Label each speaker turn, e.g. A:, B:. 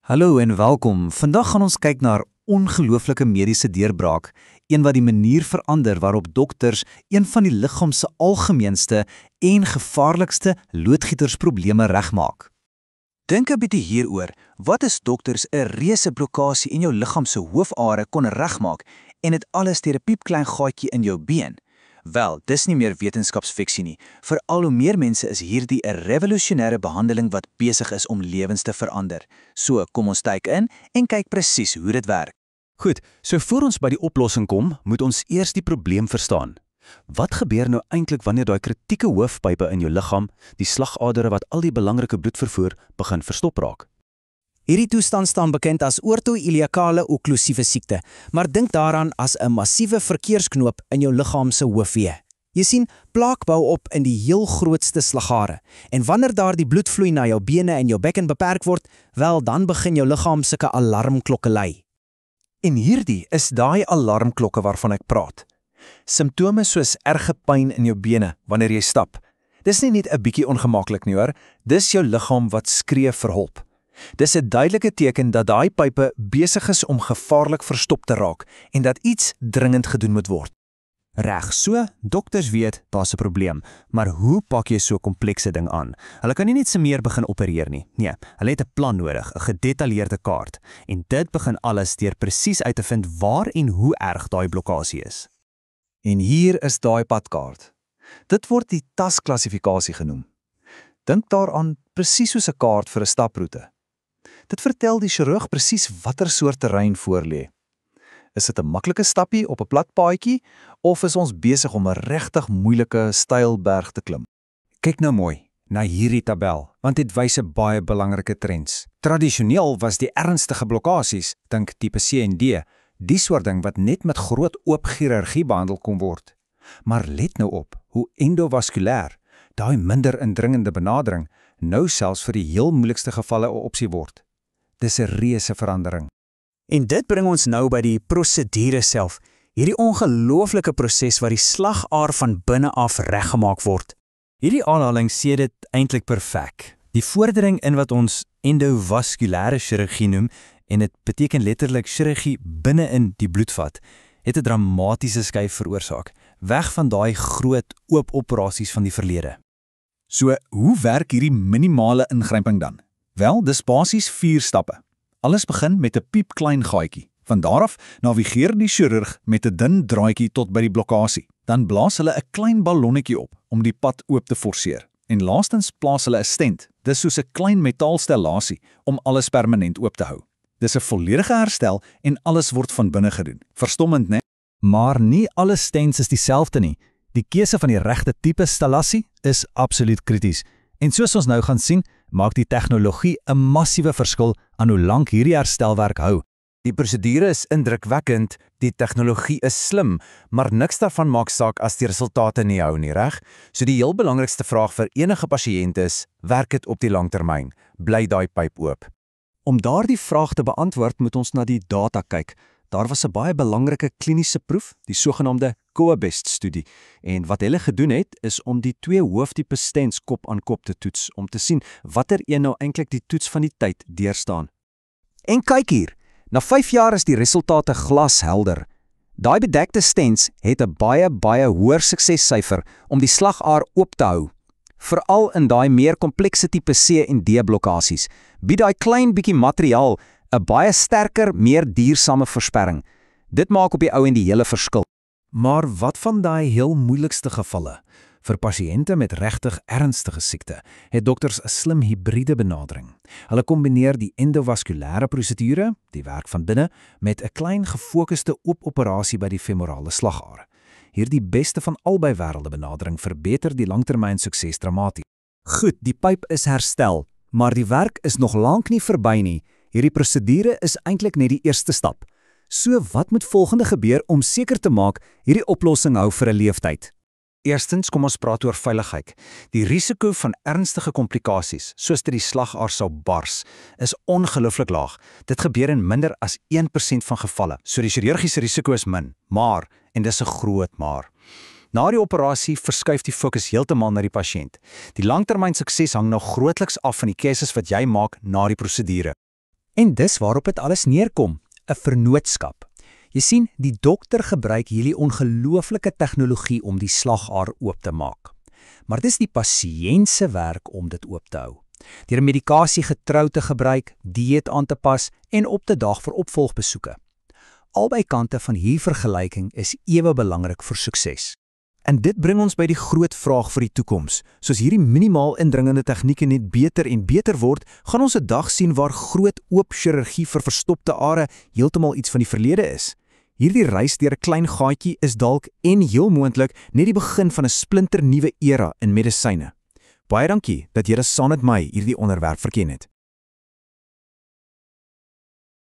A: Hallo en welkom. Vandag gaan ons kyk na 'n ongelooflike mediese deurbraak, een wat die manier verander waarop dokters een van die liggaam se algemeenste en gevaarlikste loodgietersprobleme regmaak.
B: Dink 'n bietjie hieroor. Wat as dokters 'n reuse blokasie in jou liggaam se hoofare kon regmaak en dit alles deur 'n piepklein gaatjie in jou been? Wel, dis nie meer wetenskapsfiksie nie. Vir al hoe meer mense is hierdie 'n revolusionêre behandeling wat besig is om lewens te verander. So, kom ons duik in en kyk presies hoe dit werk.
C: Goed, so voor ons by die oplossing kom, moet ons eers die probleem verstaan. Wat gebeur nou eintlik wanneer daai kritieke hoofpype in jou liggaam, die slagadere wat al die belangrike bloed vervoer, begin verstop raak?
D: Hierdie toestand staan bekend as orthoiliakale okklusiewe siekte, maar dink daaraan as 'n massiewe verkeersknoop in jou liggaam se hoofwee. Jy sien, plaak bou op in die heel grootste slagare, en wanneer daar die bloedvloei na jou bene en jou bekken beperk word, wel dan begin jou liggaam sulke alarmklokke lui.
E: En hierdie is daai alarmklokke waarvan ek praat. Simptome soos erge pyn in jou bene wanneer jy stap. Dis nie net 'n bietjie ongemaklik nie hoor, dis jou liggaam wat skree vir hulp. Dis 'n duidelike teken dat daai pype besig is om gevaarlik verstop te raak en dat iets dringend gedoen moet word.
C: Reg, so, dokters weet daar's 'n probleem, maar hoe pak jy so 'n komplekse ding aan? Hulle kan nie net sommer begin opereer nie. Nee, hulle het 'n plan nodig, 'n gedetailleerde kaart. En dit begin alles deur presies uit te vind waar en hoe erg daai blokasie is.
E: En hier is daai padkaart. Dit word die TAS-klassifikasie genoem. Dink daaraan presies soos 'n kaart vir 'n staproete. Dit vertel die chirurg presies watter soort terrein voorlê. Is dit 'n maklike stappie op 'n plat paadjie of is ons besig om 'n regtig moeilike steil berg te klim?
F: Kyk nou mooi na hierdie tabel, want dit wys 'n baie belangrike trends. Tradisioneel was die ernstige blokkasies, dink tipe C en D, die soort ding wat net met groot oop chirurgie behandel kon word. Maar let nou op hoe endovaskulêr, daai minder indringende benadering, nou selfs vir die heel moeilikste gevalle 'n opsie word. Dis 'n reuse verandering.
D: En dit bring ons nou by die prosedure self, hierdie ongelooflike proses waar die slagaar van binne af reggemaak word.
G: Hierdie aanhaling sê dit eintlik perfek. Die vordering in wat ons endovaskulêre chirurgie noem, en dit beteken letterlik chirurgie binne-in die bloedvat, het 'n dramatiese skuif veroorsaak, weg van daai groot oop operasies van die verlede.
A: So, hoe werk hierdie minimale ingryping dan? Wel, dis basies 4 stappe. Alles begin met 'n piepklein gaatjie. Van daar af navigeer die chirurg met 'n dun draadjie tot by die blokasie. Dan blaas hulle 'n klein ballonnetjie op om die pad oop te forceer. En laastens plaas hulle 'n stent. Dis soos 'n klein metaalstellasie om alles permanent oop te hou. Dis 'n volledige herstel en alles word van binne gedoen. Verstommend, né?
G: Maar nie alle stents is dieselfde nie. Die keuse van die regte tipe stellasie is absoluut krities. En soos ons nou gaan sien, maak die tegnologie 'n massiewe verskil aan hoe lank hierdie herstelwerk hou.
B: Die prosedure is indrukwekkend, die tegnologie is slim, maar niks daarvan maak saak as die resultate nie hou nie, reg? So die heel belangrikste vraag vir enige pasiënt is, werk dit op die langtermyn? Bly daai pyp oop?
C: Om daardie vraag te beantwoord, moet ons na die data kyk. Daar was 'n baie belangrike kliniese proef, die sogenaamde COABEST-studie. En wat hulle gedoen het, is om die 2 hooftipe stents kop aan kop te toets, om te sien watter een nou eintlik die toets van die tyd deurstaan. En kyk hier, na 5 jaar is die resultate glashelder. Daai bedekte stents het 'n baie hoër suksessyfer om die slagaar oop te hou. Veral in daai meer komplekse tipe C en D blokkasies, bied daai klein bietjie materiaal 'n baie sterker, meer duursame versperring. Dit maak op die ou en die hele verskil.
E: Maar wat van daai heel moeilikste gevalle? Vir pasiënte met regtig ernstige siekte het dokters 'n slim hibriede benadering. Hulle kombineer die endovaskulêre prosedure, die werk van binne, met 'n klein gefokuste oop operasie by die femorale slagare. Hierdie beste van albei wêrelde benadering verbeter die langtermyn sukses dramaties.
D: Goed, die pyp is herstel, maar die werk is nog lank nie verby nie. Hierdie prosedure is eintlik net die eerste stap. So wat moet volgende gebeur om seker te maak hierdie oplossing hou vir 'n leeftyd?
E: Eerstens kom ons praat oor veiligheid. Die risiko van ernstige komplikasies, soos dat die slagaar sou bars, is ongelooflik laag. Dit gebeur in minder as 1% van gevalle. So die chirurgiese risiko is min, maar, en dis 'n groot maar. Na die operasie verskuif die fokus heeltemal na die pasiënt. Die langtermyn sukses hang nou grootliks af van die keuses wat jy maak na die prosedure.
B: En dis waarop dit alles neerkom, 'n vennootskap. Jy sien, die dokter gebruik hierdie ongelooflike tegnologie om die slagaar oop te maak. Maar dis die pasiënt se werk om dit oop te hou. Deur medikasie getrou te gebruik, dieet aan te pas en op te daag vir opvolgbesoeke. Albei kante van hierdie vergelyking is ewe belangrik vir sukses.
E: En dit bring ons by die groot vraag vir die toekoms. Soos hierdie minimaal indringende tegnieke net beter en beter word, gaan ons 'n dag sien waar groot oop chirurgie vir verstopte are heeltemal iets van die verlede is. Hierdie reis deur 'n klein gaatjie is dalk en heel moontlik net die begin van 'n splinternuwe era in medisyne. Baie dankie dat julle saam met my hierdie onderwerp verken het.